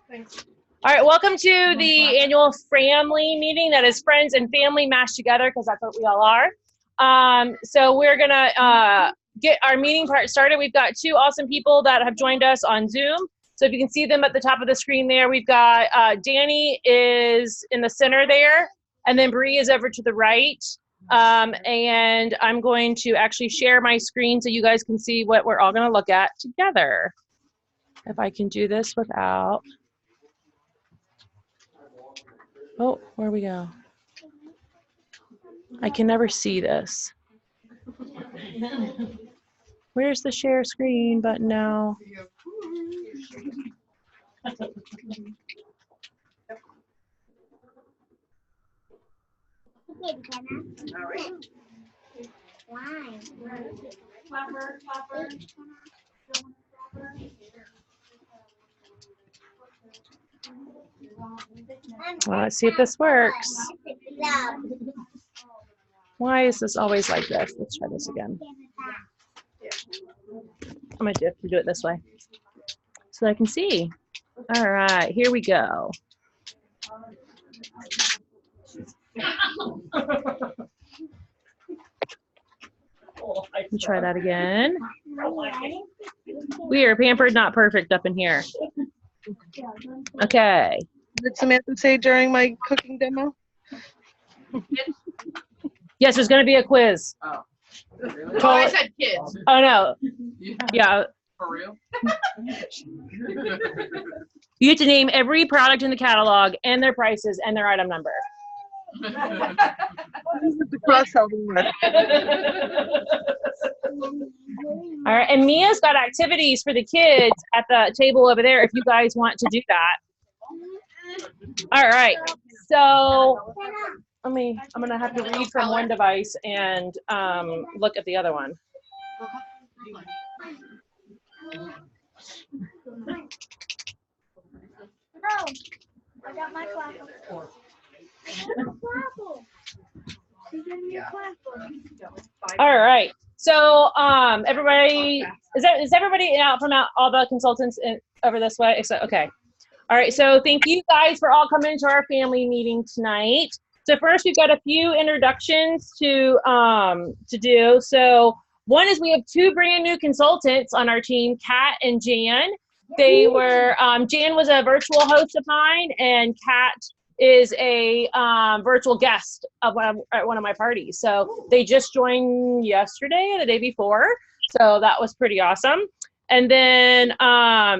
Thanks. All right, welcome to the annual Framily meeting. That is friends and family mashed together because that's what we all are. So we're gonna get our meeting part started. We've got two awesome people that have joined us on Zoom. So if you can see them at the top of the screen there, we've got Danny is in the center there, and then Bree is over to the right. And I'm going to actually share my screen so you guys can see what we're all gonna look at together. If I can do this without. Oh, where we go? I can never see this. Where's the share screen button now? Well, let's see if this works. Why is this always like this? Let's try this again. I'm gonna have to do it this way so that I can see. All right, here we go. Let me try that again. We are pampered, not perfect up in here. Okay. Did Samantha say during my cooking demo? Yes, there's going to be a quiz. Oh. Really? Oh, I said kids. Oh, no. Yeah. For real? You get to name every product in the catalog and their prices and their item number. The cross-selling one. All right, and Mia's got activities for the kids at the table over there if you guys want to do that. All right, so I'm gonna have to read from one device and look at the other one. I got my clapper. All right. So everybody is everybody out from all the consultants over this way? Okay. All right. So thank you guys for all coming to our family meeting tonight. So first we've got a few introductions to do. So one is we have two brand new consultants on our team, Kat and Jan. They were Jan was a virtual host of mine, and Kat is a virtual guest at one of my parties. So they just joined yesterday or the day before. So that was pretty awesome. And then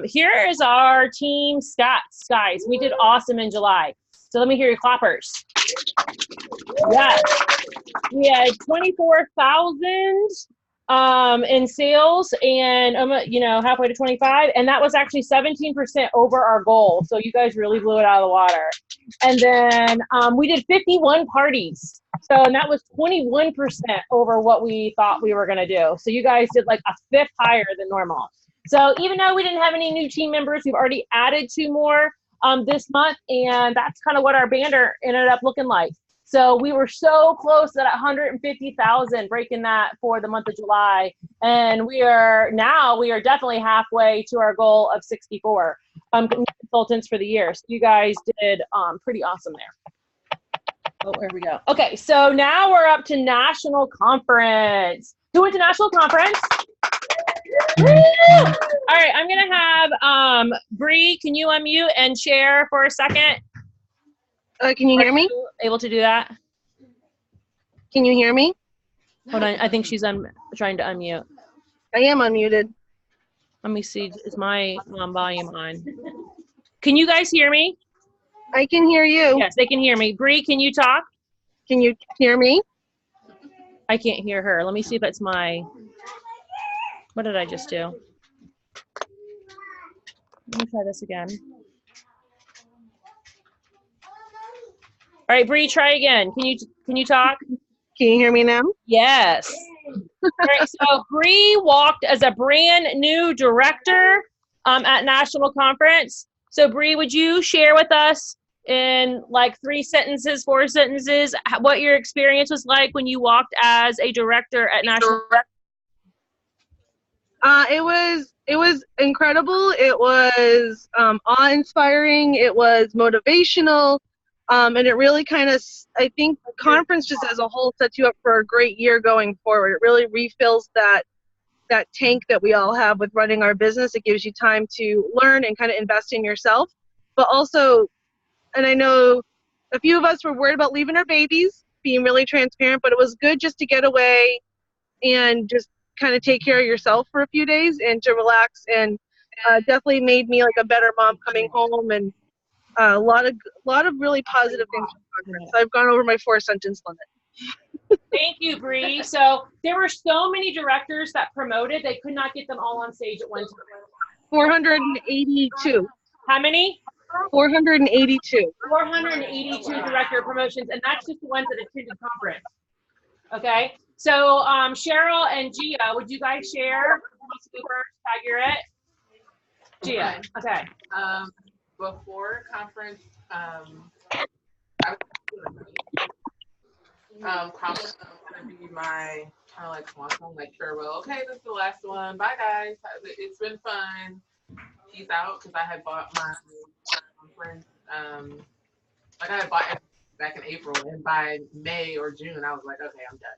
here is our team stats, guys. We did awesome in July. So let me hear your clappers. Yes. We had 24,000 in sales and halfway to 25, and that was actually 17% over our goal. So you guys really blew it out of the water. And then we did 51 parties, and that was 21% over what we thought we were going to do. So you guys did like a fifth higher than normal. So even though we didn't have any new team members, we've already added 2 more this month, and that's kind of what our banner ended up looking like. So we were so close to that 150,000, breaking that for the month of July. And we are definitely halfway to our goal of 64 consultants for the year. So you guys did pretty awesome there. Oh, there we go. Okay, so now we're up to national conference. Who went to national conference? Woo! All right, I'm gonna have Bree, can you unmute and share for a second? Can you hear me? Able to do that? Can you hear me? Hold on, I think she's trying to unmute. I am unmuted. Let me see, is my volume on? Can you guys hear me? I can hear you. Yes, they can hear me. Bree, can you talk? Can you hear me? I can't hear her. Let me see if it's what did I just do? Let me try this again. All right, Bree, try again. Can you talk? Can you hear me now? Yes. All right, so Bree walked as a brand new director at National Conference. So Bree, would you share with us in like 3 sentences, 4 sentences, what your experience was like when you walked as a director at National? It was It was incredible. It was awe-inspiring. It was motivational. And it really kind of, I think, conference just as a whole sets you up for a great year going forward. It really refills that tank that we all have with running our business. It gives you time to learn and kind of invest in yourself. But also, and I know a few of us were worried about leaving our babies, being really transparent, but it was good just to get away and just kind of take care of yourself for a few days and to relax, and definitely made me like a better mom coming home, and a lot of really positive things from the conference. I've gone over my 4-sentence limit. Thank you, Bree. So there were so many directors that promoted, they could not get them all on stage at one time. 482. How many? 482. 482 director promotions, and that's just the ones that attended conference. Okay, so Cheryl and Gia, would you guys share? Who wants to go first? Tag, you're it. Gia, okay. Before conference, conference was gonna be my kind of like small song, like farewell. Okay, this is the last one. Bye guys. It's been fun. Peace out, because I had bought my conference. Like I had bought it back in April, and by May or June, I was like, okay, I'm done.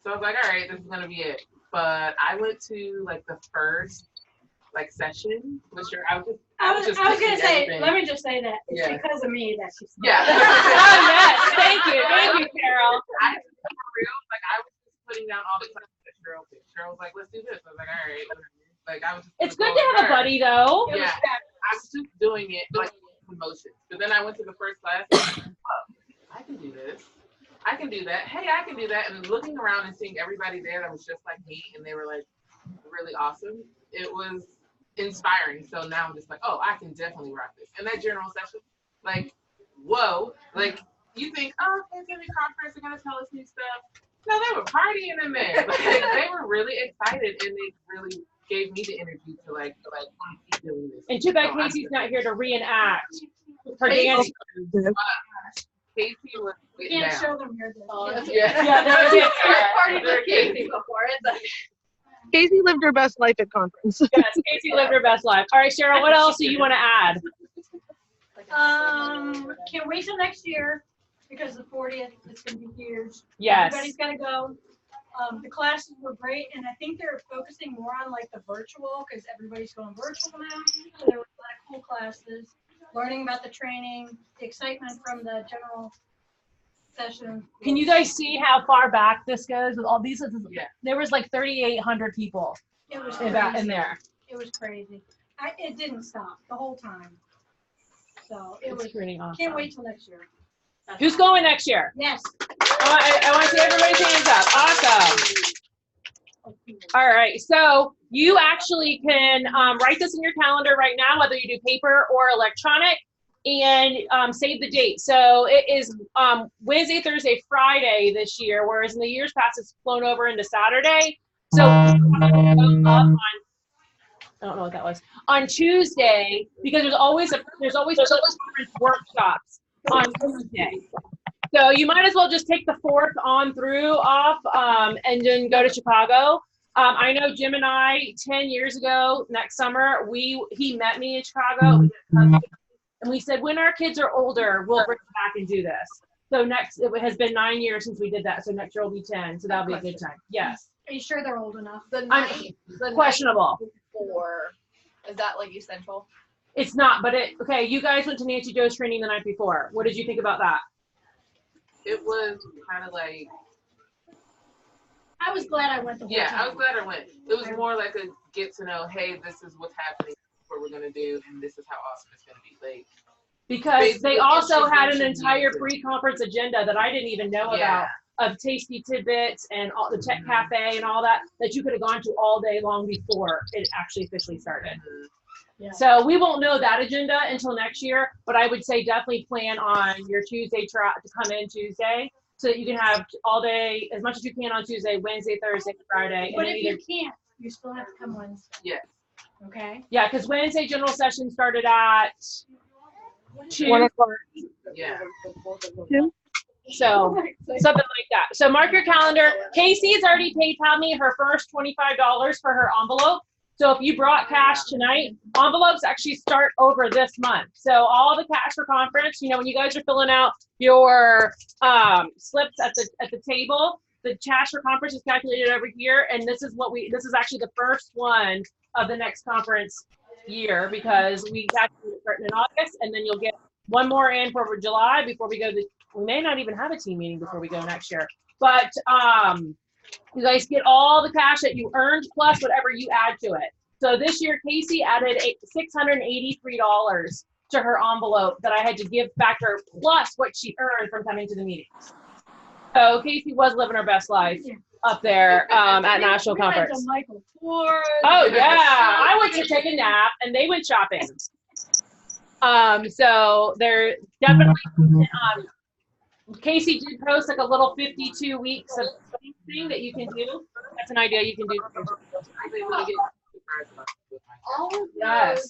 So I was like, all right, this is gonna be it. But I went to like the first like session, which I was gonna say, everything. let me just say that it's Yeah. because of me that she's. Yeah. Oh yes, thank you, Carol. I for real, like I was just putting down all the stuff that Cheryl did. Cheryl was like, let's do this. I was like, all right. Like I was just It's good to have a buddy though. Yeah. I was just doing it like emotions. But then I went to the first class and I was like, oh, I can do this. I can do that. Hey, I can do that. And looking around and seeing everybody there that was just like me and they were like really awesome. It was inspiring. So now I'm just like, oh, I can definitely rock this. And that general session, like, whoa, like you think, oh, Thanksgiving conference, they're gonna tell us new stuff. No, they were partying in there. Like, they were really excited, and they really gave me the energy to like keep doing this. And too bad Casey's not here to reenact her dance. Casey was You getting can't down. show them here. Yeah, there it is. Party with Casey before. It's like. Casey lived her best life at conference. Yes, Casey lived her best life. All right, Cheryl, what else do you want to add? Can't wait till next year because the 40th is going to be huge. Yes. Everybody's got to go. The classes were great, and I think they're focusing more on like the virtual because everybody's going virtual now. So there were a lot of cool classes, learning about the training, the excitement from the general session. Can you guys see how far back this goes with all these? Yeah. There was like 3,800 people It was in crazy. there. It was crazy. It didn't stop the whole time. So it was. Pretty awesome. Can't wait till next year. Who's going next year? Yes. I want to see everybody's hands up. Awesome. All right, so you actually can write this in your calendar right now, whether you do paper or electronic, and save the date. So it is Wednesday, Thursday, Friday this year, whereas in the years past it's flown over into Saturday. So I don't know what that was, on Tuesday, because there's always conference workshops on Tuesday. So you might as well just take the 4th on through off and then go to Chicago. I know Jim and I 10 years ago, next summer, he met me in Chicago, and we said, when our kids are older, we'll bring them back and do this. So it has been 9 years since we did that. So next year will be 10. So that'll be a good time. Yes. Are you sure they're old enough? The night Questionable. before, is that like essential? It's not, but okay, you guys went to Nancy Joe's training the night before. What did you think about that? It was kind of like, I was glad I went the whole yeah, time. I was glad I went. It was more like a get to know, hey, this is what's happening, this is what we're gonna do, and this is how awesome it's gonna be. Like, Because basically, they also had an introduction entire music. pre-conference agenda that I didn't even know Yeah. about, of tasty tidbits and all the tech cafe and all that you could have gone to all day long before it actually officially started. Yeah. So we won't know that agenda until next year, but I would say definitely plan on your Tuesday to come in Tuesday so that you can have all day, as much as you can on Tuesday, Wednesday, Thursday, Friday. But and then if you can't, you still have to come Wednesday. Yes. Okay? yeah, because Wednesday general session started at 2. 1 o'clock. Yeah. So something like that. So mark your calendar. Casey's already PayPal me her first $25 for her envelope. So if you brought cash tonight, envelopes actually start over this month. So all the cash for conference, you know, when you guys are filling out your slips at the table, the cash for conference is calculated over here, and this is actually the first one of the next conference year, because we calculate it starting in August, and then you'll get one more in for July before we go to, we may not even have a team meeting before we go next year. But you guys get all the cash that you earned plus whatever you add to it. So this year, Casey added $683 to her envelope that I had to give back to her, plus what she earned from coming to the meetings. So Casey was living her best life up there at National Conference. Oh yeah, I went to take a nap and they went shopping. So they're definitely, Casey did post like a little 52 weeks of thing that you can do. That's an idea you can do. Yes.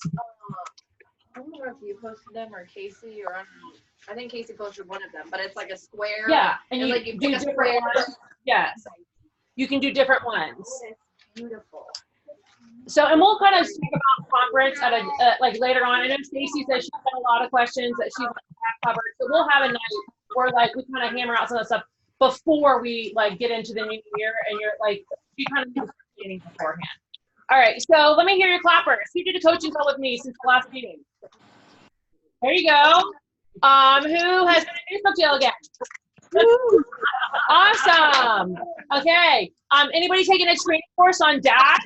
I don't know if you posted them or Casey, or I think Casey posted one of them, but it's like a square. Yeah, and you like you do different ones. Yes, you can do different ones. Beautiful. So, and we'll kind of speak about conference at like later on. I know Stacy said she's got a lot of questions that she's covered, so we'll have a night where like we kind of hammer out some of the stuff before we like get into the new year, and you're like you kind of do the meeting beforehand. All right, so let me hear your clappers. Who did a coaching call with me since the last meeting? There you go. Who has been in Facebook jail again? Awesome. Okay. Anybody taking a training course on DASH?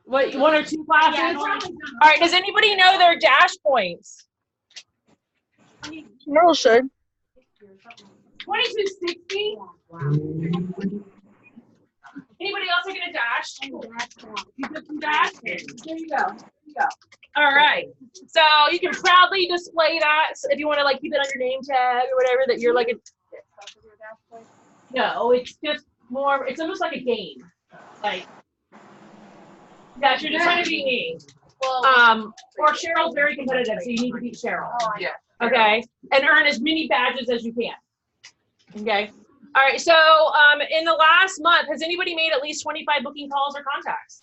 What, 1 or 2 classes? Yeah, all right. Does anybody know their DASH points? Merle should. 2260. Anybody else taking a DASH? You took some DASH? There you go. There you go. All right. So you can proudly display that if you want to like keep it on your name tag or whatever, that you're like a. No, it's just more. It's almost like a game. Like, yeah, you're just trying to beat me. Or Cheryl's very competitive, so you need to beat Cheryl. Yeah. Okay, and earn as many badges as you can. Okay. All right. So, in the last month, has anybody made at least 25 booking calls or contacts?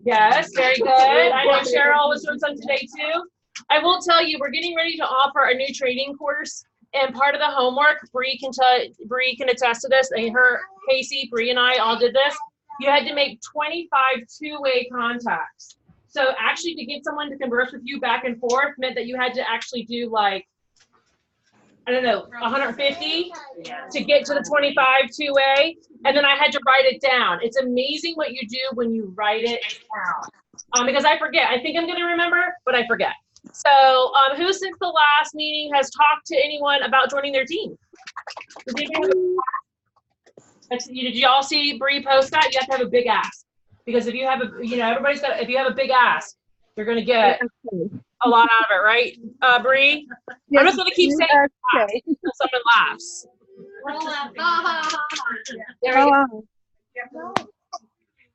Yes, very good. I know Cheryl was doing some today too. I will tell you, we're getting ready to offer a new training course, and part of the homework, Bree can attest to this, and Casey, Bree, and I all did this. You had to make 25 two-way contacts. So actually, to get someone to converse with you back and forth meant that you had to actually do like, I don't know, 150 to get to the 25 two-way, and then I had to write it down. It's amazing what you do when you write it down. Because I forget. I think I'm going to remember, but I forget. So who since the last meeting has talked to anyone about joining their team? Did you all see Bree post that? You have to have a big ask. Because if you have a, everybody's got, if you have a big ask, you're going to get a lot out of it, right, Bree? Yes, I'm just going to keep saying it until someone laughs.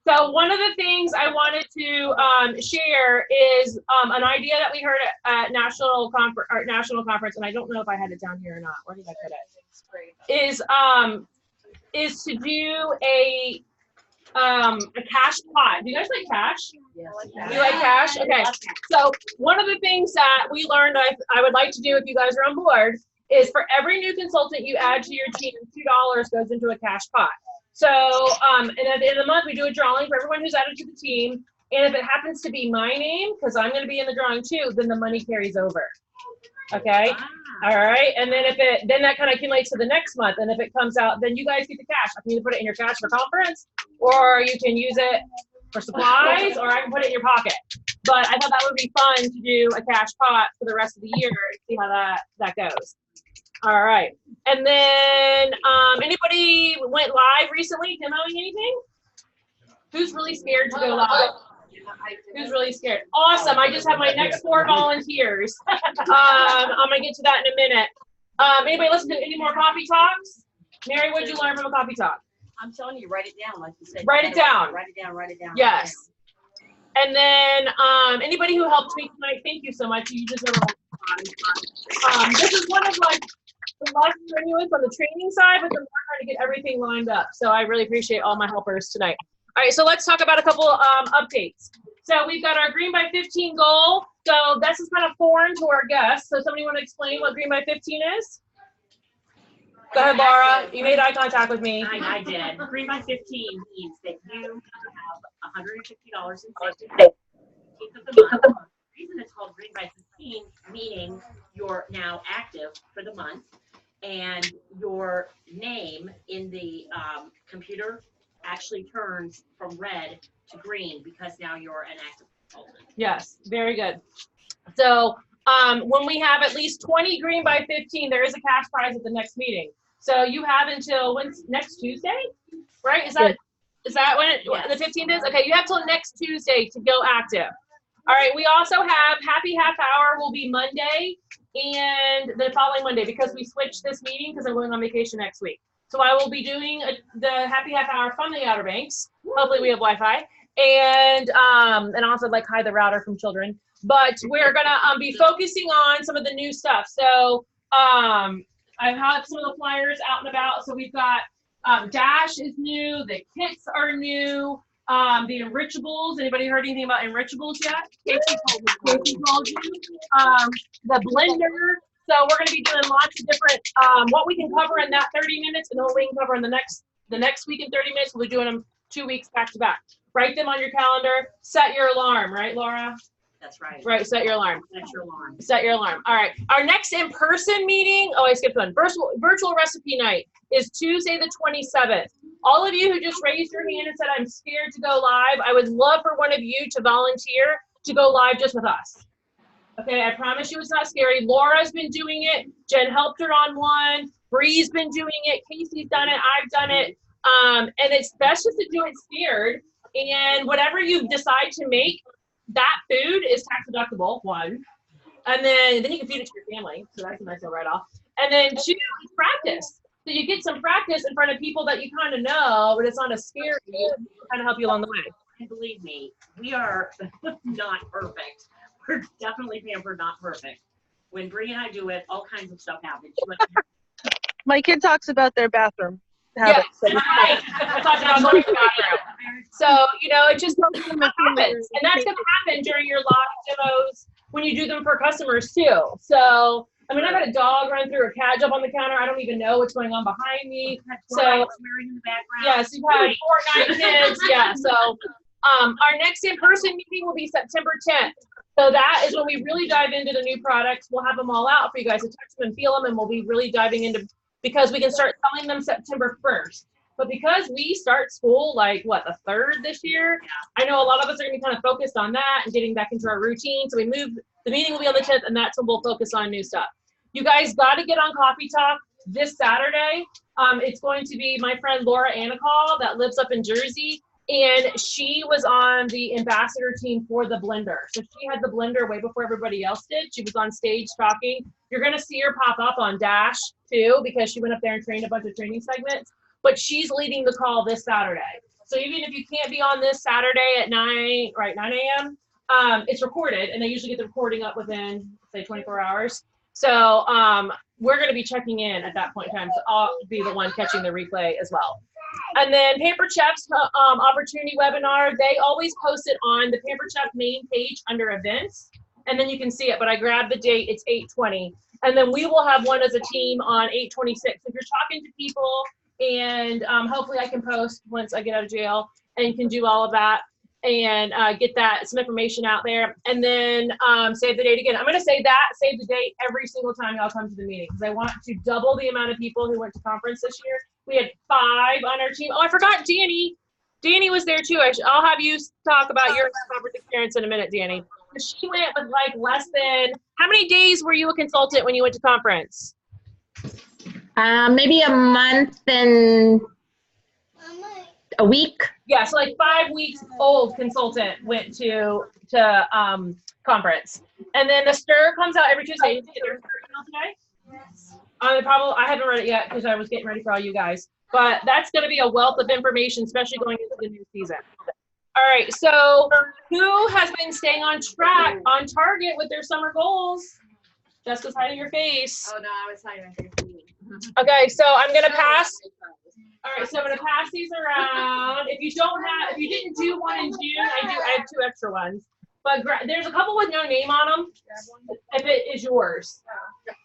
So one of the things I wanted to share is an idea that we heard at national conference, and I don't know if I had it down here or not. Where did I put it? Is to do a cash pot. Do you guys like cash? Yes. You like cash? Okay. So one of the things that we learned I would like to do if you guys are on board is for every new consultant you add to your team, $2 goes into a cash pot. So and at the end of the month, we do a drawing for everyone who's added to the team. And if it happens to be my name, because I'm going to be in the drawing too, then the money carries over. Okay. All right. And then then that kind of accumulates to the next month. And if it comes out, then you guys get the cash. I can either put it in your cash for conference, or you can use it for supplies, or I can put it in your pocket. But I thought that would be fun to do a cash pot for the rest of the year and see how that goes. All right. And then anybody went live recently demoing anything? Who's really scared to go live? Who's really scared? Awesome. I just have my next 4 volunteers. I'm going to get to that in a minute. Anybody listen to any more coffee talks? Mary, what did you learn from a coffee talk? I'm telling you, write it down, like you said. Write it down. Write it down, write it down. Yes. And then anybody who helped me tonight, thank you so much. You deserve all the time. This is one of like less strenuous on the training side, but the more trying to get everything lined up. So I really appreciate all my helpers tonight. All right, so let's talk about a couple updates. So we've got our Green by 15 goal. So this is kind of foreign to our guests. So somebody want to explain what Green by 15 is? Go ahead, Laura. You made eye contact with me. I did. Green by 15 means that you have $150 in savings. 15th of the month. The reason it's called Green by 15, meaning you're now active for the month, and your name in the computer actually turns from red to green because now you're an active consultant. Yes, very good. So when we have at least 20 Green by 15, there is a cash prize at the next meeting. So you have until when's next Tuesday, right? Is that when the 15th is? Okay, you have till next Tuesday to go active. All right, we also have Happy Half Hour will be Monday and the following Monday because we switched this meeting because I'm going on vacation next week. So I will be doing the Happy Half Hour from the Outer Banks. Hopefully we have Wi-Fi. And also like hide the router from children. But we're gonna be focusing on some of the new stuff. So I've had some of the flyers out and about. So we've got Dash is new, the kits are new, the enrichables. Anybody heard anything about enrichables yet? Casey told you. The blender. So we're gonna be doing lots of different what we can cover in that 30 minutes and then what we can cover in the next week in 30 minutes. We'll be doing them 2 weeks back to back. Write them on your calendar, set your alarm, right, Laura? That's right. Right, set your alarm. Set your alarm. Set your alarm. All right. Our next in-person meeting, oh, I skipped one. Virtual recipe night is Tuesday the 27th. All of you who just raised your hand and said, I'm scared to go live, I would love for one of you to volunteer to go live just with us. Okay, I promise you it's not scary. Laura's been doing it. Jen helped her on one. Bree's been doing it. Casey's done it. I've done it. And it's best just to do it scared. And whatever you decide to make, that food is tax deductible, one. And then you can feed it to your family. So that's a nice little write-off. And then two, practice. So you get some practice in front of people that you kind of know, but it's not as scary. It'll kind of help you along the way. And believe me, we are not perfect. We're definitely pampered, not perfect. When Bree and I do it, all kinds of stuff happens. My kid talks about their bathroom habits. Yes, right. I talked about going to the bathroom. So, it just happens. And that's going to happen during your live demos when you do them for customers too. So, I mean, I've had a dog run through a cat jump on the counter. I don't even know what's going on behind me. So, in the background. yes, you've had Fortnite kids. Yeah. So, our next in-person meeting will be September 10th. So that is when we really dive into the new products. We'll have them all out for you guys to touch them and feel them, and we'll be really diving into, because we can start selling them September 1st. But because we start school like the 3rd this year, I know a lot of us are gonna be kind of focused on that and getting back into our routine. So we moved, the meeting will be on the 10th, and that's when we'll focus on new stuff. You guys gotta get on Coffee Talk this Saturday. It's going to be my friend Laura Anacall that lives up in Jersey. And she was on the ambassador team for the blender. So she had the blender way before everybody else did. She was on stage talking. You're going to see her pop up on Dash too, because she went up there and trained a bunch of training segments. But she's leading the call this Saturday. So even if you can't be on this Saturday at 9 a.m., it's recorded. And they usually get the recording up within, say, 24 hours. So we're going to be checking in at that point in time. So I'll be the one catching the replay as well. And then Pampered Chef's opportunity webinar, they always post it on the Pampered Chef main page under events, and then you can see it, but I grabbed the date, it's 8/20. And then we will have one as a team on 8/26. If you're talking to people, and hopefully I can post once I get out of jail and can do all of that and get some information out there. And then save the date again. I'm going to say that, save the date every single time y'all come to the meeting, because I want to double the amount of people who went to conference this year. We had 5 on our team. Oh, I forgot Danny. Danny was there too. I'll have you talk about your conference experience in a minute, Danny. She went with less than, how many days were you a consultant when you went to conference? Maybe a month and a week. Yeah, so 5 weeks old consultant went to conference. And then the stir comes out every Tuesday. Did you get their stir email today? Yes. I haven't read it yet because I was getting ready for all you guys. But that's going to be a wealth of information, especially going into the new season. All right, so who has been staying on track, on target with their summer goals? Jessica's hiding your face. Oh no, I was hiding my face. Okay, so I'm gonna pass. All right, so I'm gonna pass these around. If you didn't do one in June, I have 2 extra ones. But there's a couple with no name on them. If it is yours.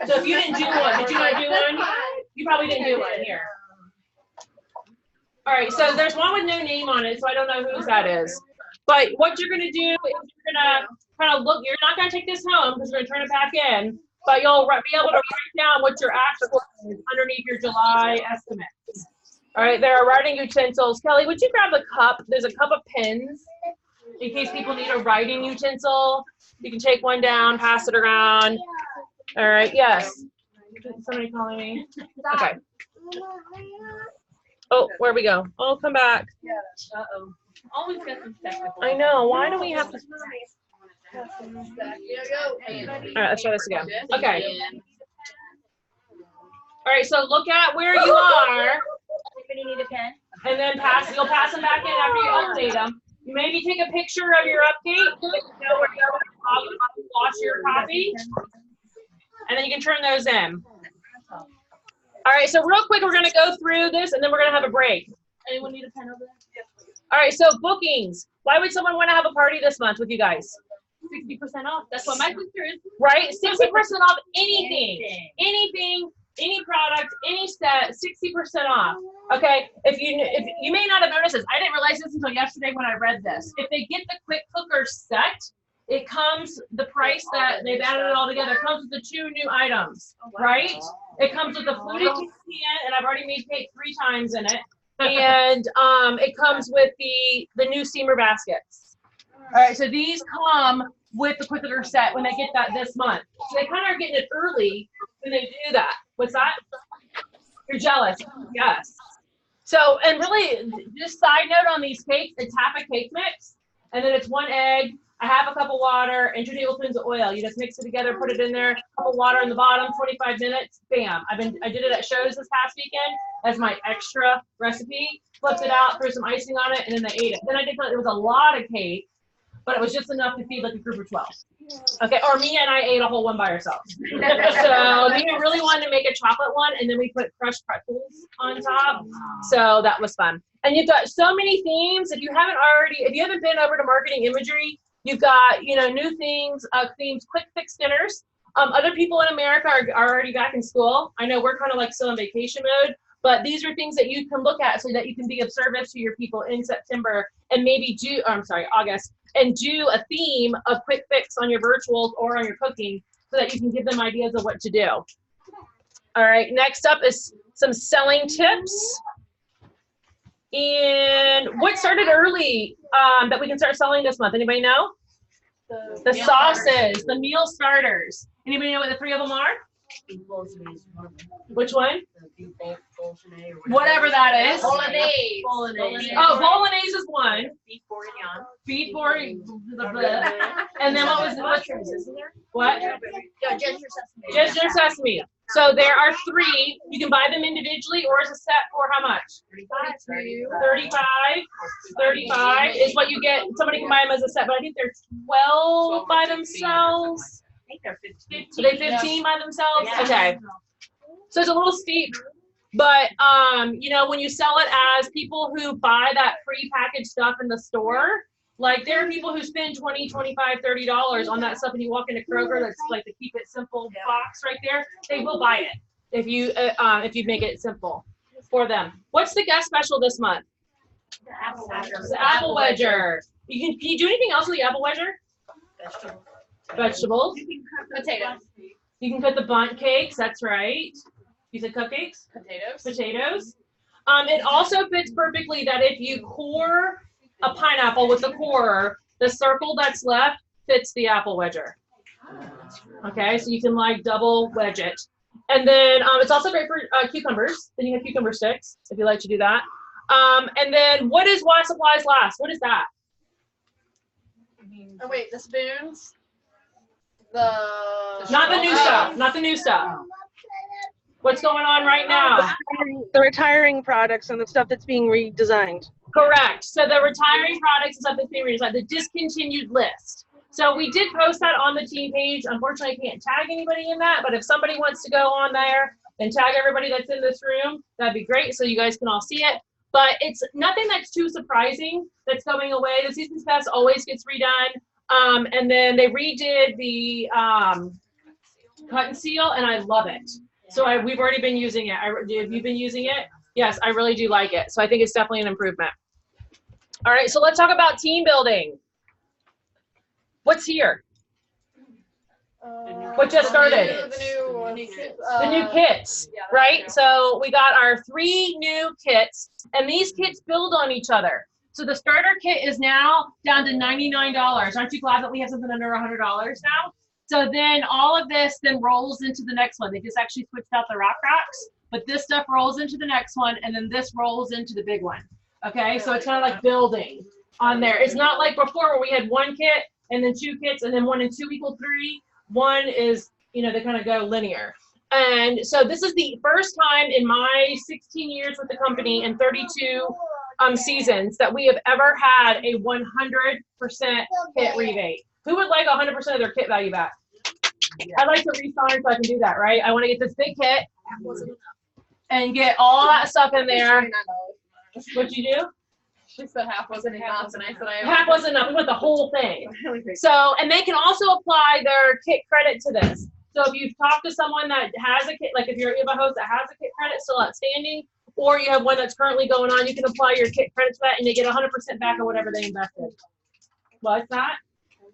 So if you didn't do one, did you not do one? You probably didn't do one here. All right, so there's one with no name on it, so I don't know whose that is. But what you're gonna do is you're gonna kind of look. You're not gonna take this home because we're gonna turn it back in. But you'll be able to write down what your actual is underneath your July estimate. All right, there are writing utensils. Kelly, would you grab a cup? There's a cup of pens in case people need a writing utensil. You can take one down, pass it around. All right, yes. Somebody calling me? Okay. Oh, where we go? Oh, come back. Uh-oh. Always got some technical. I know. Why do we have to? All right, let's try this again. Okay. All right, so look at where you are. Anybody need a pen? And then you'll pass them back in after you update them. Maybe take a picture of your update. You know where you lost your copy. And then you can turn those in. All right, so real quick, we're gonna go through this and then we're gonna have a break. Anyone need a pen over there? All right, so bookings. Why would someone wanna have a party this month with you guys? 60% off. That's what my sister is. Right, 60% off anything, any product, any set, 60% off. Okay, if you may not have noticed this, I didn't realize this until yesterday when I read this. If they get the quick cooker set, it comes, the price that they've added it all together comes with the 2 new items, right? It comes with the fluted pan, and I've already made cake 3 times in it. And it comes with the new steamer baskets. All right, so these come with the quick cooker set when they get that this month. So they kind of are getting it early when they do that. What's that? You're jealous. Yes. So, and really, just side note on these cakes, it's half a cake mix, and then it's 1 egg, a half a cup of water, and 2 tablespoons of oil. You just mix it together, put it in there, cup of water in the bottom, 25 minutes, bam. I did it at shows this past weekend as my extra recipe. Flipped it out, threw some icing on it, and then they ate it. Then I did, it was a lot of cake, but it was just enough to feed like a group of 12. Okay, or Mia and I ate a whole one by ourselves. So Mia really wanted to make a chocolate one, and then we put crushed pretzels on top. So that was fun. And you've got so many themes. If you haven't been over to marketing imagery, you've got, new things, themes, quick fix dinners. Other people in America are already back in school. I know we're kind of like still in vacation mode, but these are things that you can look at so that you can be of service to your people in September and maybe August, and do a theme of quick fix on your virtuals or on your cooking so that you can give them ideas of what to do. All right, next up is some selling tips. And what started early that we can start selling this month? Anybody know? The sauces, the meal starters. Anybody know what the 3 of them are? Which one? Whatever that is. Bolognese. Oh, bolognese is one. Beef bourguignon. Beef bourguignon. And then what? Ginger sesame. So there are 3. You can buy them individually or as a set for how much? 35 is what you get. Somebody can buy them as a set, but I think they're 12 by themselves. I think they're 15. Are they 15 by themselves? Yeah. Okay. So it's a little steep, but when you sell it as people who buy that pre-packaged stuff in the store, like there are people who spend $20, $25, $30 on that stuff, and you walk into Kroger, that's like the Keep It Simple box right there. They will buy it if you make it simple for them. What's the guest special this month? The apple wedger. Can you do anything else with the apple wedger? Vegetables. Potatoes. You can cook the bundt cakes. That's right. You said cupcakes. Potatoes. It also fits perfectly that if you core a pineapple with the core, the circle that's left fits the apple wedger. Okay, so you can like double wedge it. And then it's also great for cucumbers. Then you have cucumber sticks if you like to do that. And then what is Why Supplies Last? What is that? Oh wait, the spoons. Not the new stuff. Not the new stuff. What's going on right now? The retiring products and the stuff that's being redesigned. Correct. So the retiring products and stuff that's being redesigned, the discontinued list. So we did post that on the team page. Unfortunately, I can't tag anybody in that, but if somebody wants to go on there and tag everybody that's in this room, that'd be great so you guys can all see it. But it's nothing that's too surprising that's going away. The season's pass always gets redone. And then they redid the cut and seal, and I love it. So we've already been using it. Have you been using it? Yes, I really do like it. So I think it's definitely an improvement. All right, so let's talk about team building. What's here? What just started? The new kits, right? So we got our 3 new kits, and these kits build on each other. So the starter kit is now down to $99. Aren't you glad that we have something under $100 now? So then all of this then rolls into the next one. They just actually switched out the rock rocks, but this stuff rolls into the next one, and then this rolls into the big one. Okay, so it's kind of like building on there. It's not like before where we had 1 kit and then 2 kits and then 1 and 2 equal 3. 1 is, you know, they kind of go linear. And so this is the first time in my 16 years with the company and 32 seasons that we have ever had a 100% kit rebate. Who would like 100% of their kit value back? I'd like to resign so I can do that, right? I want to get this big kit and get all that stuff in there. What'd you do? She said half wasn't enough, and I said half wasn't enough. We want the whole thing. So, and they can also apply their kit credit to this. So if you've talked to someone that has a kit, like if you're a host that has a kit credit still outstanding, or you have one that's currently going on, you can apply your kit credit to that, and they get 100% back on whatever they invested. What's that?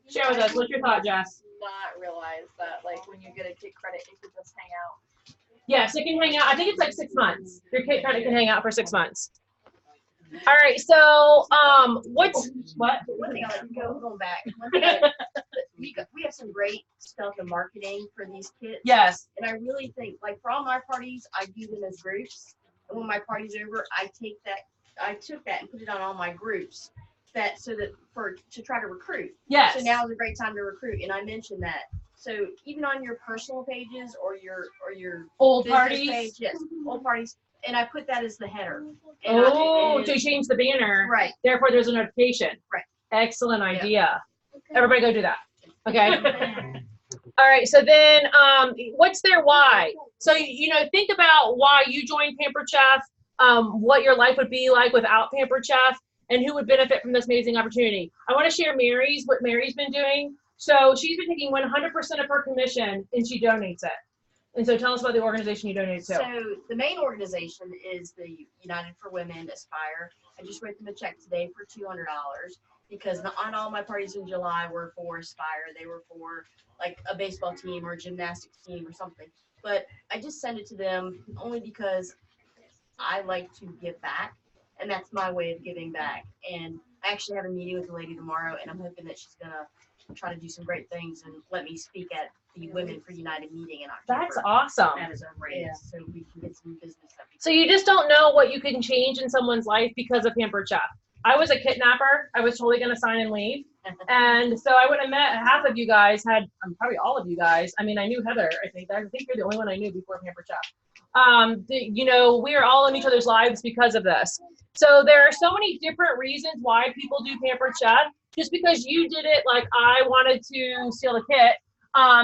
Share with us. What's your thought, Jess? Not realize that, like, when you get a kit credit, it could just hang out. Yes, it can hang out. I think it's like 6 months. Your kit credit can hang out for 6 months. All right, so what? One thing I like to going back. We have some great stuff in marketing for these kits. Yes. And I really think, like, for all my parties, I do them as groups. And when my party's over, I took that and put it on all my groups. To try to recruit. Yes. So now is a great time to recruit, and I mentioned that. So even on your personal pages or your old business parties, page, yes, old parties, and I put that as the header. And to change the banner, right? Therefore, there's a notification. Right. Excellent idea. Yeah. Everybody, go do that. Okay. All right. So then, what's their why? So think about why you joined Pampered Chef. What your life would be like without Pampered Chef. And who would benefit from this amazing opportunity. I want to share what Mary's been doing. So she's been taking 100% of her commission and she donates it. And so tell us about the organization you donate to. So the main organization is the United for Women Aspire. I just wrote them a check today for $200 because not all my parties in July were for Aspire. They were for like a baseball team or a gymnastics team or something. But I just send it to them only because I like to give back. And that's my way of giving back. And I actually have a meeting with the lady tomorrow, and I'm hoping that she's going to try to do some great things and let me speak at the Women for United meeting in October. That's awesome. That is a raise, so we can get some business. So you just don't know what you can change in someone's life because of Pampered Chef. I was a kidnapper. I was totally going to sign and leave. And so I would have met half of you guys, probably all of you guys. I mean, I knew Heather, I think you're the only one I knew before Pampered Chef. We're all in each other's lives because of this. So there are so many different reasons why people do Pampered Chef. Just because you did it like I wanted to steal the kit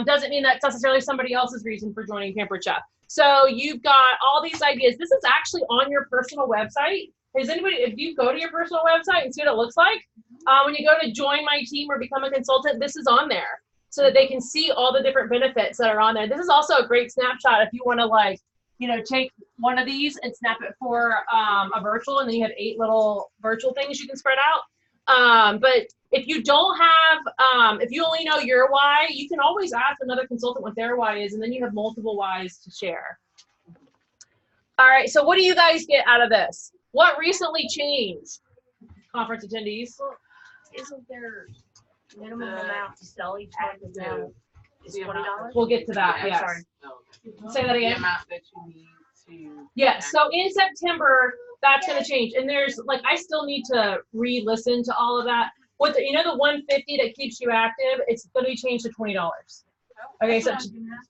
doesn't mean that's necessarily somebody else's reason for joining Pampered Chef. So you've got all these ideas. This is actually on your personal website. If you go to your personal website and see what it looks like, when you go to join my team or become a consultant, this is on there so that they can see all the different benefits that are on there. This is also a great snapshot if you want to take one of these and snap it for a virtual, and then you have 8 little virtual things you can spread out. But if you don't have, if you only know your why, you can always ask another consultant what their why is, and then you have multiple whys to share. All right, so what do you guys get out of this? What recently changed? Conference attendees? Well, isn't there minimum amount to sell each one now? Is $20? We'll get to that, yes. Sorry. Say that again. The amount that you need to. Yes, so in September, that's going to change. And there's, I still need to re-listen to all of that. The 150 that keeps you active, it's going to be changed to $20. Okay, so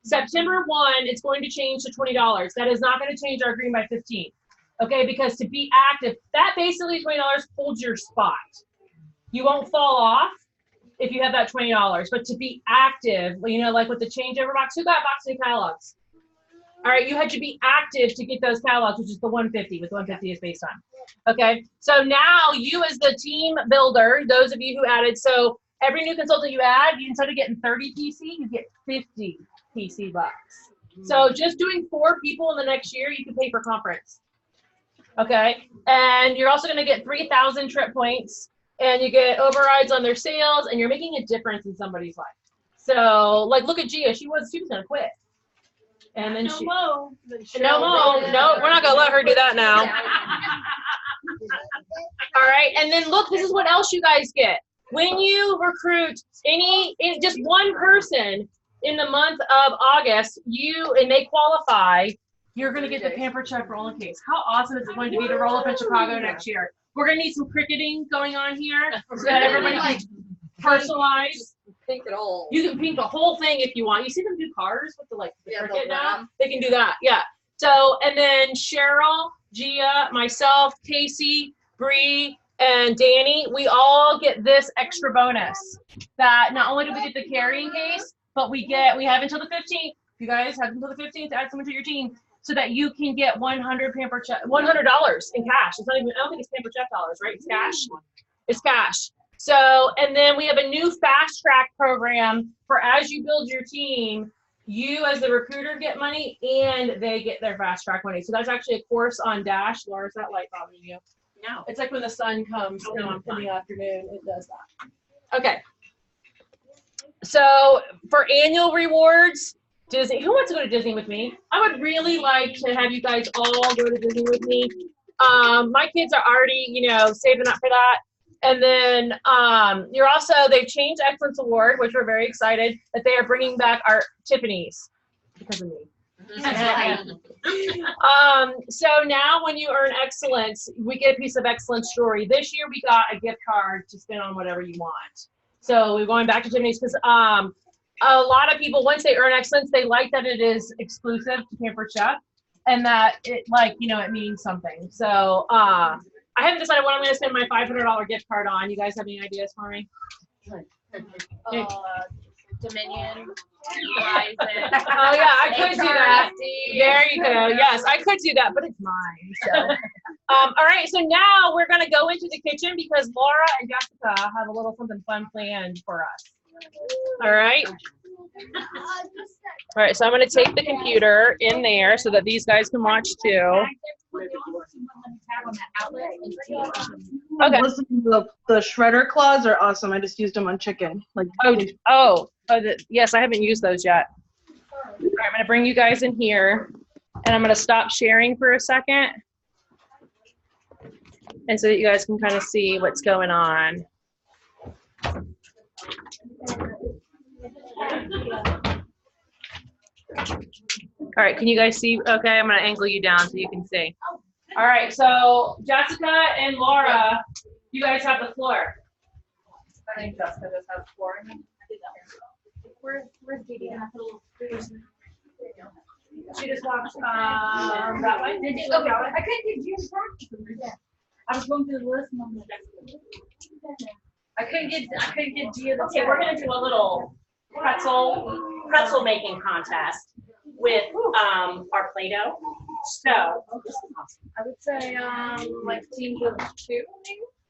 September 1, it's going to change to $20. That is not going to change our green by 15. Okay, because to be active, that basically $20 holds your spot. You won't fall off. if you have that $20. But to be active, you know, like with the changeover box, who got box new catalogs? All right, you had to be active to get those catalogs, which is the 150, what the 150 is based on. Okay, so now you as the team builder, those of you who added, so every new consultant you add, you instead of getting 30 PC, you get 50 PC bucks. So just doing 4 people in the next year, you can pay for conference. Okay, and you're also gonna get 3,000 trip points, and you get overrides on their sales, and you're making a difference in somebody's life. So like, look at Gia, she was gonna quit. And then no, we're not gonna let her do that now. All right, and then look, this is what else you guys get. When you recruit just one person in the month of August, and they qualify, you're gonna get the Pamper Check roll in case. How awesome is it going to be to roll up in Chicago next year? We're gonna need some cricketing going on here so that everybody can personalize. Pink it all. You can paint the whole thing if you want. You see them do cars with the cricket now? They can do that, yeah. So, and then Cheryl, Gia, myself, Casey, Bree, and Danny, we all get this extra bonus. That not only do we get the carrying case, but we have until the 15th. You guys have until the 15th to add someone to your team so that you can get $100 in cash. It's not even, I don't think it's Pamper Check dollars, right? It's cash. It's cash. So, and then we have a new fast track program for as you build your team, you as the recruiter get money and they get their fast track money. So that's actually a course on Dash. Laura, is that light bothering you? No. It's like when the sun comes in the afternoon, it does that. Okay. So for annual rewards, Disney, who wants to go to Disney with me? I would really like to have you guys all go to Disney with me. My kids are already, saving up for that. And then they've changed Excellence Award, which we're very excited that they are bringing back our Tiffany's because of me. So now when you earn excellence, we get a piece of excellence jewelry. This year we got a gift card to spend on whatever you want. So we're going back to Tiffany's because a lot of people, once they earn excellence, they like that it is exclusive to Pamper Chef and that it it means something. So I haven't decided what I'm going to spend my $500 gift card on. You guys have any ideas for me? Dominion, Verizon. Oh yeah, I could do that. There you go. Yes, I could do that, but it's mine. So, all right. So now we're going to go into the kitchen because Laura and Jessica have a little something fun planned for us. All right. All right. So I'm going to take the computer in there so that these guys can watch too. Okay. Listen, the shredder claws are awesome. I just used them on chicken. Yes, I haven't used those yet. All right, I'm going to bring you guys in here, and I'm going to stop sharing for a second, and so that you guys can kind of see what's going on. All right, can you guys see? Okay, I'm going to angle you down so you can see. All right, so Jessica and Laura, you guys have the floor. I think Jessica just has the floor. Where's Dee? She just walked that way. Okay, I couldn't get Jim's practice. I was going through the list and I'm like, I couldn't get Gia. Okay, we're gonna do a little pretzel making contest with our Play-Doh. So I would say like teams of 2.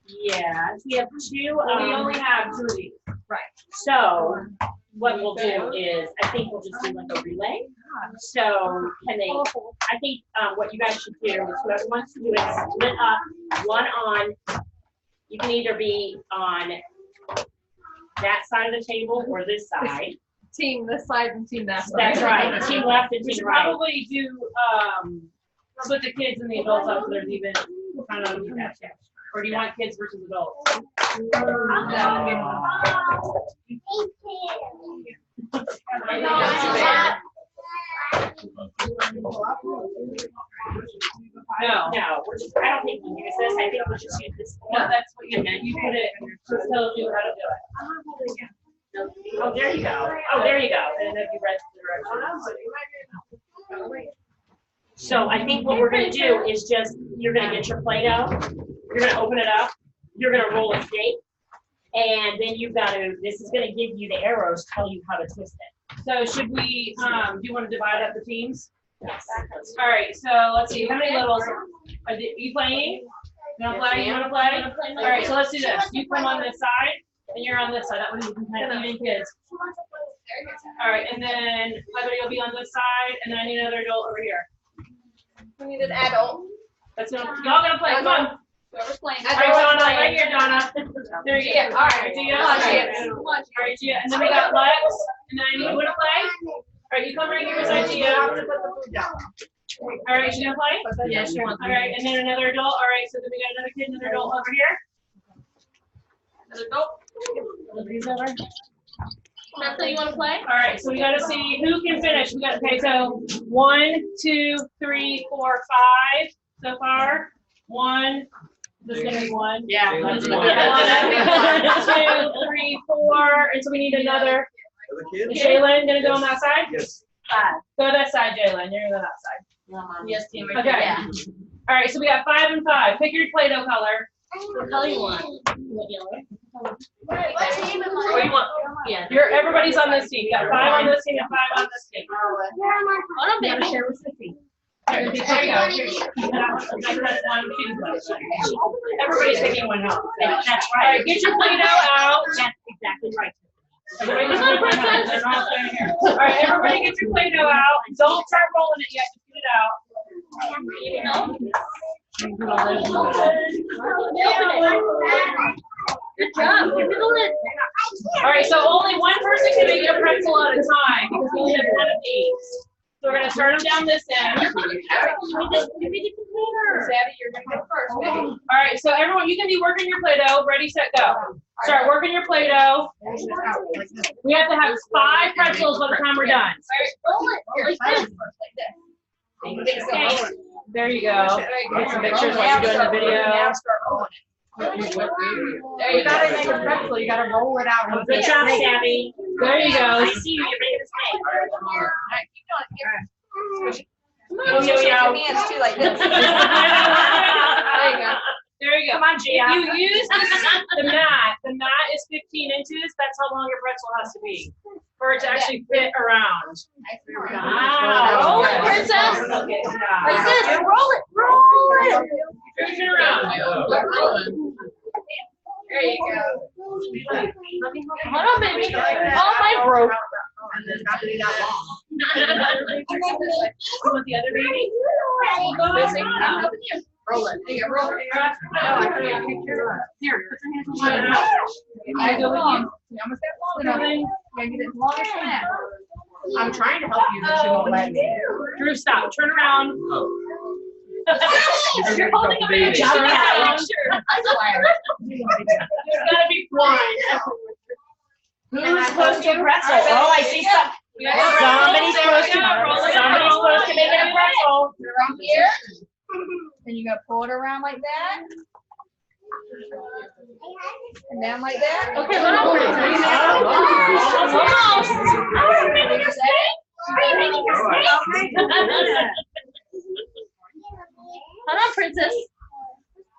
yes, we have 2. we only have 2 of these. Right. So what we'll do is, I think we'll just do like a relay. So I think what you guys should do is whoever wants to do it, split up one on, you can either be on that side of the table or this side. Team this side and team that side. That's right, team left and We team should right. probably do split the kids and the adults up so there's even kind of a catch. Or do you want kids versus adults? No, I don't think we use this. I think we just use this. No, that's what you meant. You put it, just tells you how to do it. Oh, there you go. Oh, there you go. And then you read the directions. So I think what we're going to do is just, you're going to get your Play-Doh, you're going to open it up, you're going to roll a steak, And then you've got to, this is gonna give you the arrows, tell you how to twist it. So should we, do you want to divide up the teams? Yes. All right, so let's see, how many littles are you playing? You wanna play? You wanna play? All right, so let's do this. You come on this side, and you're on this side. That way you can kind of even kids. All right, and then everybody will be on this side, and then I need another adult over here. We need an adult. That's gonna, y'all gonna play. Come on. Whoever's playing. All right, Donna, right here, Donna. There you go. All right, Gia. All right, Gia. And then we got Lex, and then I need you to play. All right, you come right here beside Gia. All right, she gonna play? Yeah, she wants. All right, and then another adult. All right, so then we got another kid, another adult over here. Another adult. Nobody's over. Samantha, you want to play? All right, so we got to see who can finish. We got okay. So 1, 2, 3, 4, 5 so far. 1. This is gonna be 1. Yeah. 1, 2, 3, 4, and so we need another. Is Jalen gonna go on that side? Yes. Go to that side, Jalen. You're gonna go that side. Yes, team. Okay. Yeah. All right, so we got 5 and 5. Pick your Play-Doh color. What color you want? What team am I? What do you want? Yeah. Everybody's on this team. You got 5 on this team and 5 on this team. Hold on, baby. Share with the team. There you go. That's 1, 2. Everybody's taking one out. That's All right. right, get your Play-Doh out. That's exactly right. Everybody get your Play-Doh out. They're all staying here. All right, everybody get your Play-Doh out. Don't start rolling it yet. Just get it out. Good job. All right, so only one person can make a pretzel at a time because we only have one of these. So we're gonna turn them down this end. Savvy, you're gonna go first, baby. All right, so everyone, you can be working your Play-Doh. Ready, set, go. Start working your Play-Doh. We have to have 5 pretzels by the time we're done. Roll it. Here, like this. There you go. Get some pictures while you're doing the video. Now start rolling it. There you gotta make a pretzel. You gotta roll it out. Good job, Sammy. There you go. I see you. You're making All right, keep going. Keep Yo, yo, yo. your hands too, like this. There you go. There you go. Come on, Gia. If you use the mat is 15 inches. That's how long your pretzel has to be for it to actually fit around. Wow. Roll it, princess. Okay, Princess, roll it. Roll it. turn it around. There you go. Hold on, baby. Oh, my broke. And then not be that long. You want the other baby? Roll it. There you go. Roll it. Here, put your hands on it. I go with you. You almost got long enough. You gotta get it as long as you can. I'm trying to help you, but you won't let me. Drew, stop. Turn around. You're holding a baby. Good job, Turn around. That's There's gotta be one. Who's supposed to pretzel? Oh, I see some. Somebody's supposed to make it a pretzel. around here. And you gotta pull it around like that. And down like that. Okay, hold on. Are you making a steak? Are you making a steak? Hold on, princess.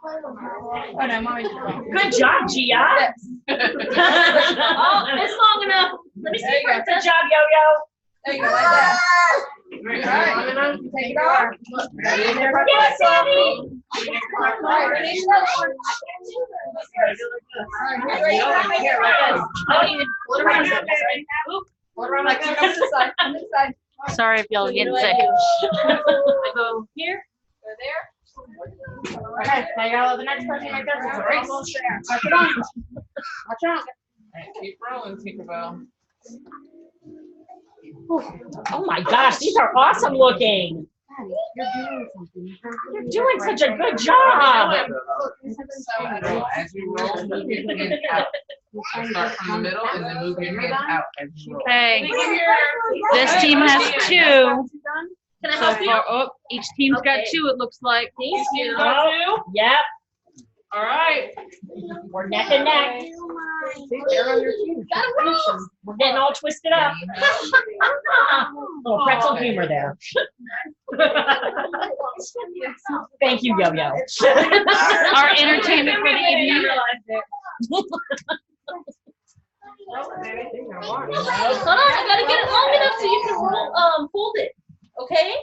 Oh no, mommy. Good job, Gia. Oh, it's long enough. Let me see, There you go. Good princess. job, Yo-Yo. There you go, like that. Alright, take it off. Yes, Sammy. Alright, finish that one. Alright, ready? Here, like this. I don't even. Pull it around. Pull it around like that. Come this side. Come this side. Sorry if y'all get sick. Go here. Go there. Okay, now you gotta let the next person make their Race. pretzel. Watch it on. Watch out. Keep rolling, Tinkerbell. Oh my gosh, these are awesome looking. You're doing something. You're doing such a good job. So as you roll, move your hands out. Start from the middle and then move your hands out as you roll. Okay, this team has 2. Can I So help you? far, oh, each team's got 2, it looks like. Thank you. Go Yep, All right. we're neck and neck. Gotta roll. We're getting all twisted up. Little pretzel humor there. Thank you, Yo-Yo. Our entertainment for the evening. Hold on, I gotta get it long enough so you can roll, fold it. Okay?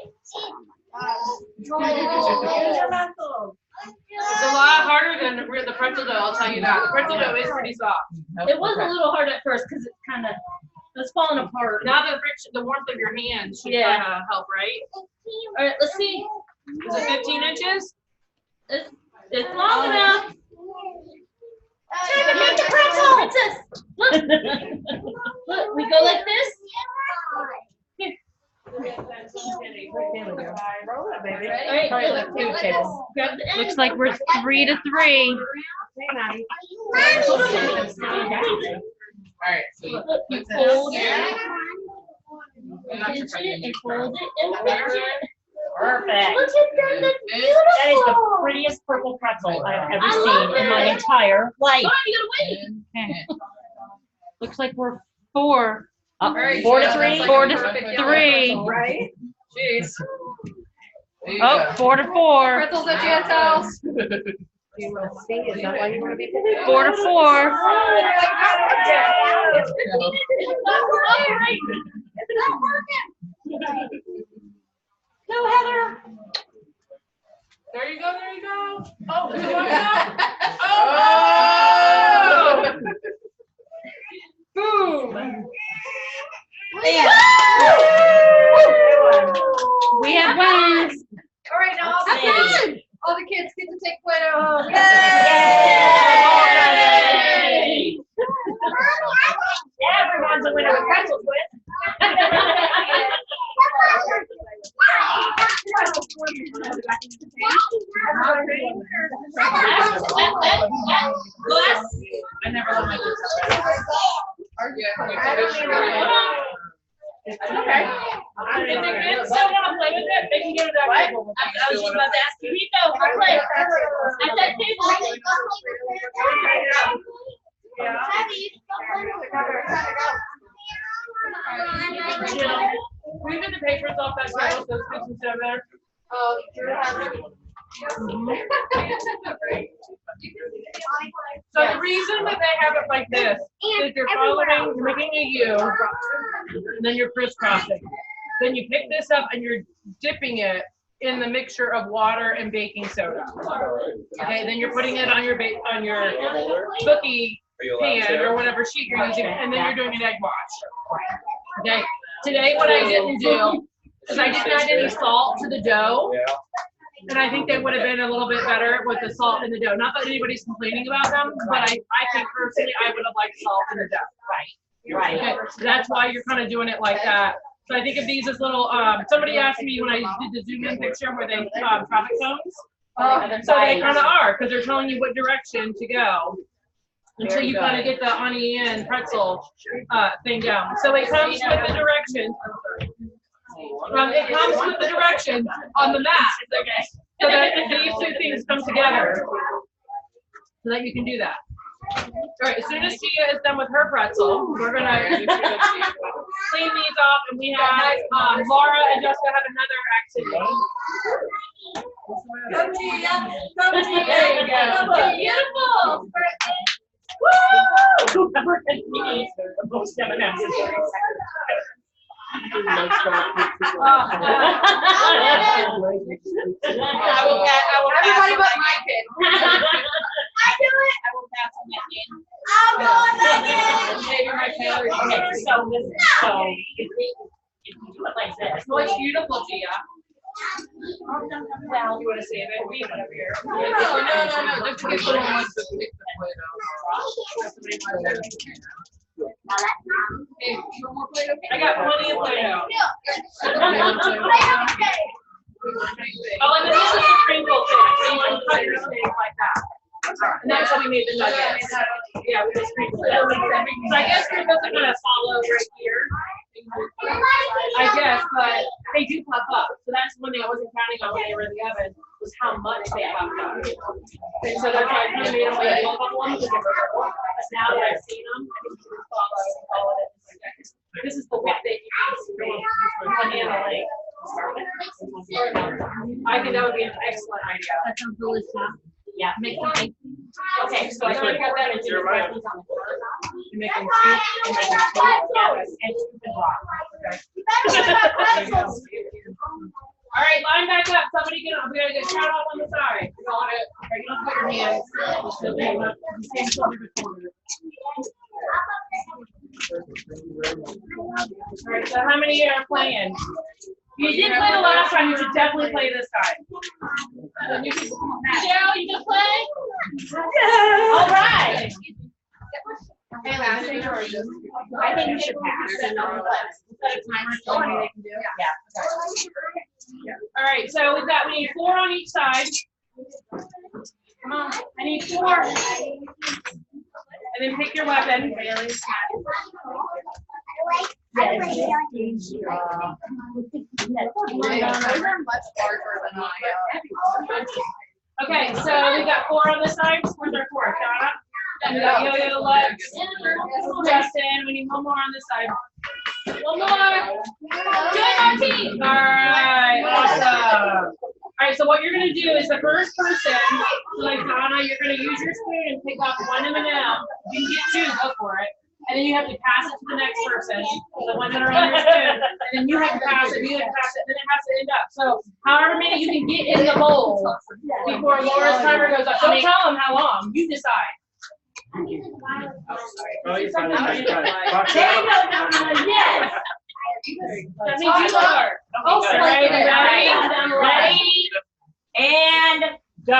It's a lot harder than the pretzel dough, I'll tell you that. The pretzel dough is pretty soft. It was a little hard at first because it kind of was falling apart. Now the friction, the warmth of your hands should Yeah. kind of help, right? All right, let's see. Is it 15 inches? It's long enough. Time to make the pretzel. Princess, look. Look, we go like this. Here. All right, look. Grab the end. Looks like we're 3-3. Hold on. All right, so Look, you let's fold it, Not pinch your it, and friend. fold it, and pinch it. Perfect. Look at that, that's That beautiful. That is the prettiest purple pretzel I've ever I love seen in my it. entire life. Come on, you gotta wait. Looks like we're 4. Up, Right, 4 to yeah, 3. that's like 4 a to perfect 3. Right? Jeez. There you Oh, go. 4 to 4. Pretzels at Jan's house. You want to see? Is that why you want to be 4 to 4. No, Heather. There you go, there you go. Oh, is it long enough? Oh! Boom. We have wins. All right, now Have fun. all the kids get to take Play-Doh home. Yay! Everyone's a winner with pretzel quiz. I never let my kids have It's okay. If the kids still want to play with it, they can get it back. I was just about to ask you, Rico, come play. At that table. Jill, will you get the papers off that table so those kids can sit over there? So the reason that they have it like this is you're following, you're making a U, and then you're crisscrossing. Then you pick this up and you're dipping it in the mixture of water and baking soda. Okay, then you're putting it on your cookie pan or whatever sheet you're using, and then you're doing an egg wash. Okay, today what I didn't do is I didn't add any salt to the dough. And I think they would have been a little bit better with the salt in the dough. Not that anybody's complaining about them, but I think personally I would have liked salt in the dough. Right. Okay, so that's why you're kind of doing it like that. So I think of these as little, somebody asked me when I did the zoom in picture where they, traffic cones. So they kind of are, because they're telling you what direction to go. Until you kind of get the honey and pretzel, thing down. So it comes with the directions. It comes with the directions on the map. So that these two things come together. So that you can do that. All right, as soon as Gia is done with her pretzel, we're gonna clean these off, and we have Laura and Jessica have another activity. Go Gia. There you go. Beautiful. Woo! Most M&Ms. Everybody but my kid. I do it. I will pass on that in. I'm going back in. Maybe my Taylor. Okay, so if we do it like this. Well, it's beautiful, Gia. Well, You want to save it? We have it over here. No. Don't forget someone wants to pick the Play-Doh. Hey, you want more Play-Doh? I got plenty of Play-Doh. Oh, and this is the sprinkle thing. So you want to cut your steak like that. And that's how we made the nuggets. Yeah, we just sprinkled it. So I guess they're supposed to kind of follow right here. I guess, but they do puff up. So that's one thing I wasn't counting on when they were in the oven, was how much they puffed up. And so that's why I kind of made them like a couple ones. But now that I've seen them, I think you can follow it. This is the whip that you use for handling. I think that would be an excellent idea. That sounds delicious. Yeah. Make them. Okay, so I already got that into the on the floor. can make them shoot, and make them float, and shoot and drop. Okay. All right, line back up. Somebody we gotta get shot off on the side. You got it. All right, you don't put your hands. Stand shoulder to shoulder. All right, so how many are playing? You didn't play the last time, you should definitely play this time. Cheryl, you can play? Yeah. All right. Hey, last thing, I think you should pass. Set a timer so they can do it. Yeah. All right, so we need 4 on each side. Come on, I need 4. And then pick your weapon. Okay, so we got 4 on this side. Where's our 4? Donna? We got Yo-Yo, Lex, Justin. We need 1 more on this side. 1 more. Good, Martine. All right, awesome. All right, so what you're gonna do is the first person, like Donna, you're gonna use your spoon and pick up 1 M&M. You can get 2, go for it. And then you have to pass it to the next person, the one that are on your spoon. And then you have to pass it, you have to pass it, then it has to end up. So however many you can get in the bowl before Laura's timer goes up. Don't tell them how long, you decide. Oh, you Something got it. there you go, Donna, yes. That means you start. Oh, Ready, ready, and go.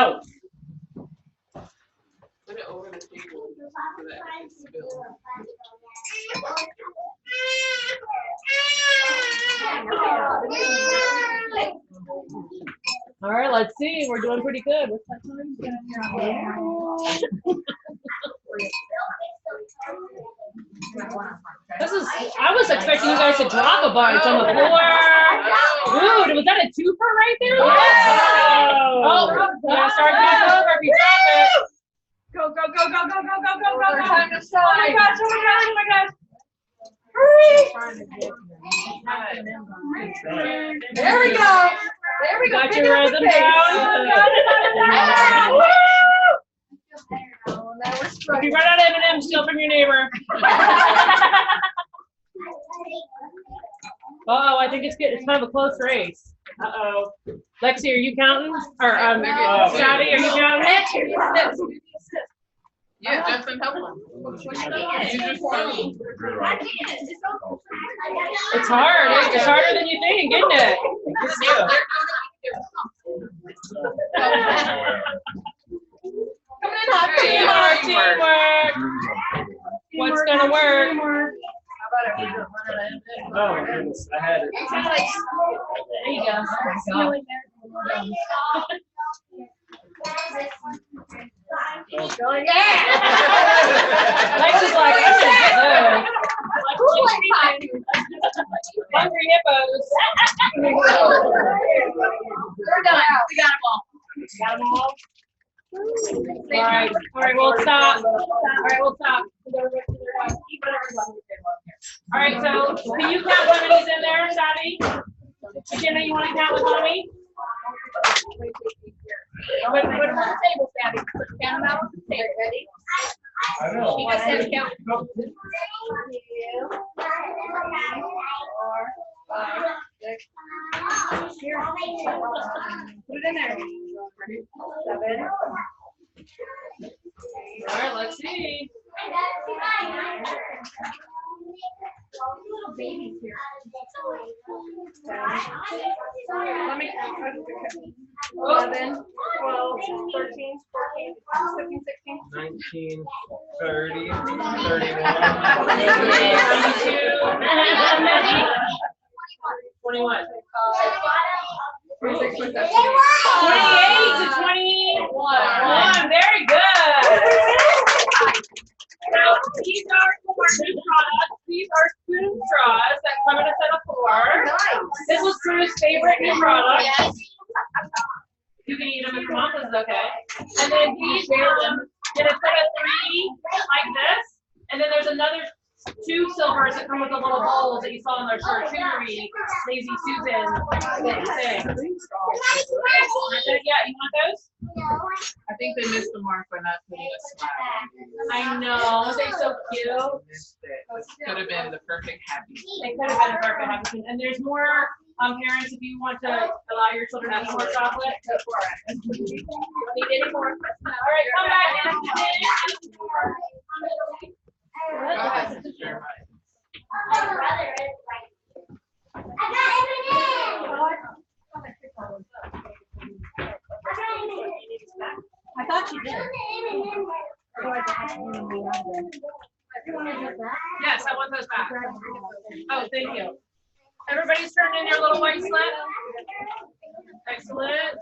Put it over the table so that it spills. All right, let's see. We're doing pretty good. What's that time? I was expecting you guys to drop a bunch on the floor. Dude, was that a twofer right there? Oh, you gotta start back over if you drop it. Go, go, go, go, go, go, go, go, go, go. Time to Oh start. my gosh, oh my gosh, oh my gosh. There we go. There we go. Got Pick your up the rhythm pace. down. Oh, now we're If you struggling. run out of M&M, steal from your neighbor. Oh, I think it's good. It's kind of a close race. Uh-oh. Lexi, are you counting? Or Shadi, are you counting? Yeah, Justin, help him. Use your spoon. It's hard. It's harder than you think, isn't it? Come in, hot Teamwork. What's gonna work? Oh, goodness, I had it. There you go. Lexi's like, I should get those. Hungry hippos. We're done. We got them all. Got them all? All right, we'll stop. We'll stop. All right, so can you count what many's in there, Shadi? McKenna, you want to count with mommy? Put them on the table, Sabby. Count them out on the table. Ready? I know. You guys have to count. 2, 3, 4, 5, 6. Here. Put it in there. 7. All right, let's see. Little babies here. Let me count. 11, 12, 13, 14, 15, 16. 19, 30, 31. 21. 26, 27. 28 to 21. Very good. Now, these are spoon products. These are spoon straws that come in a set of 4. This was Drew's favorite new product. You can eat them if you want, this is okay. And then these in a set of 3 like this. And then there's another 2 silvers that come with the little bowls that you saw in their charcuterie Lazy Susan thing. Yeah, you want those? think they missed the mark by not putting a smile. I know. Was they so cute? Missed it. This could have been the perfect happy. They could have been a perfect happy. And there's more parents, if you want to allow your children to eat more chocolate, go for it. You don't need any more. All right, come back. I thought you did. Yes, I want those back. Oh, thank you. Everybody's turned in your little white slip. Excellent.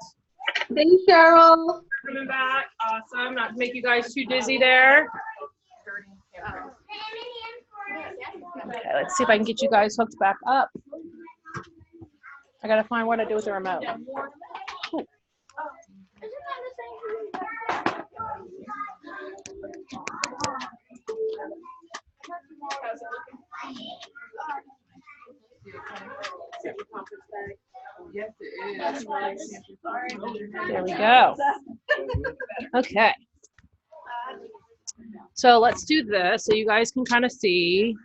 Thanks, Cheryl. Coming back. Awesome. Not to make you guys too dizzy there. Okay, let's see if I can get you guys hooked back up. I gotta find what I do with the remote. Ooh. Yes, it is. There we go. Okay. So let's do this so you guys can kind of see.